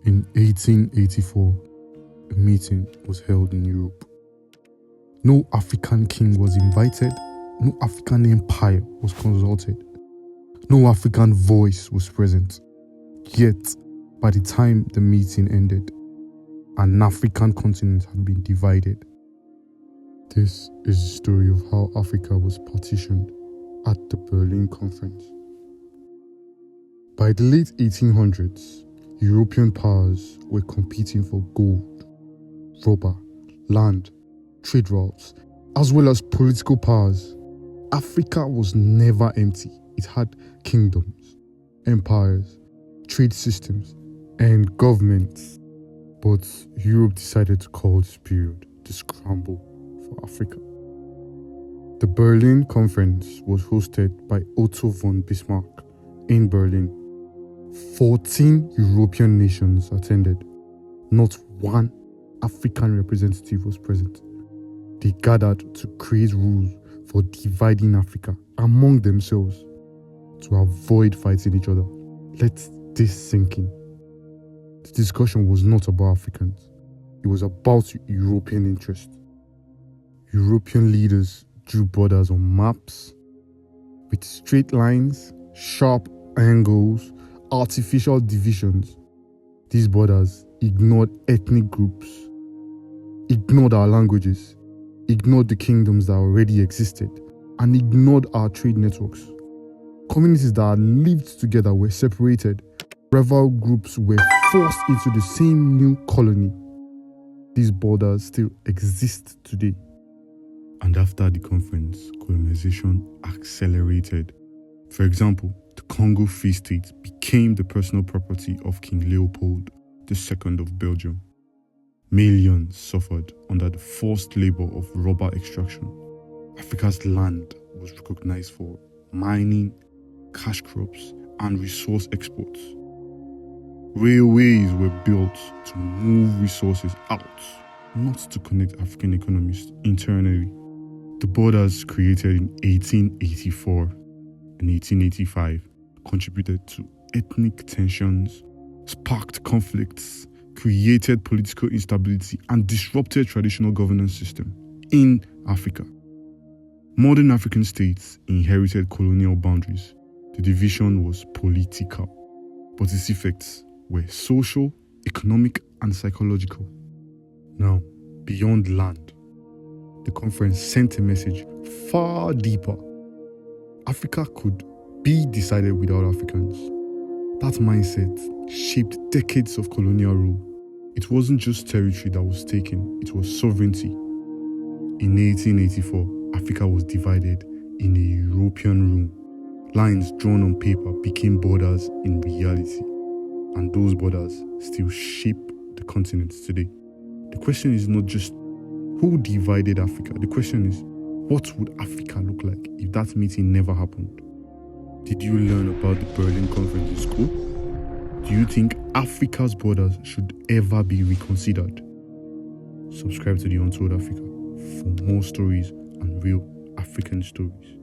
In 1884, a meeting was held in Europe. No African king was invited, no African empire was consulted, no African voice was present. Yet, by the time the meeting ended, an African continent had been divided. This is the story of how Africa was partitioned at the Berlin Conference. By the late 1800s, European powers were competing for gold, rubber, land, trade routes, as well as political powers. Africa was never empty. It had kingdoms, empires, trade systems, and governments. But Europe decided to call this period the scramble for Africa. The Berlin Conference was hosted by Otto von Bismarck in Berlin. 14 European nations attended. Not one African representative was present. They gathered to create rules for dividing Africa among themselves to avoid fighting each other. Let this sink in. The discussion was not about Africans. It was about European interests. European leaders drew borders on maps with straight lines, sharp angles, artificial divisions. These borders ignored ethnic groups, ignored our languages, ignored the kingdoms that already existed, and ignored our trade networks. Communities that had lived together were separated. Rival groups were forced into the same new colony. These borders still exist today. And after the conference, colonization accelerated. For example, the Congo Free State became the personal property of King Leopold II of Belgium. Millions suffered under the forced labor of rubber extraction. Africa's land was recognized for mining, cash crops, and resource exports. Railways were built to move resources out, not to connect African economies internally. The borders created in 1884 and 1885 contributed to ethnic tensions, sparked conflicts, created political instability, and disrupted traditional governance system in Africa. Modern African states inherited colonial boundaries. The division was political, but its effects were social, economic, and psychological. Now, beyond land, the conference sent a message far deeper. Africa could be decided without Africans. That mindset shaped decades of colonial rule. It wasn't just territory that was taken, it was sovereignty. In 1884, Africa was divided in a European room. Lines drawn on paper became borders in reality. And those borders still shape the continent today. The question is not just who divided Africa. The question is, what would Africa look like if that meeting never happened? Did you learn about the Berlin Conference in school? Do you think Africa's borders should ever be reconsidered? Subscribe to the Untold Africa for more stories and real African stories.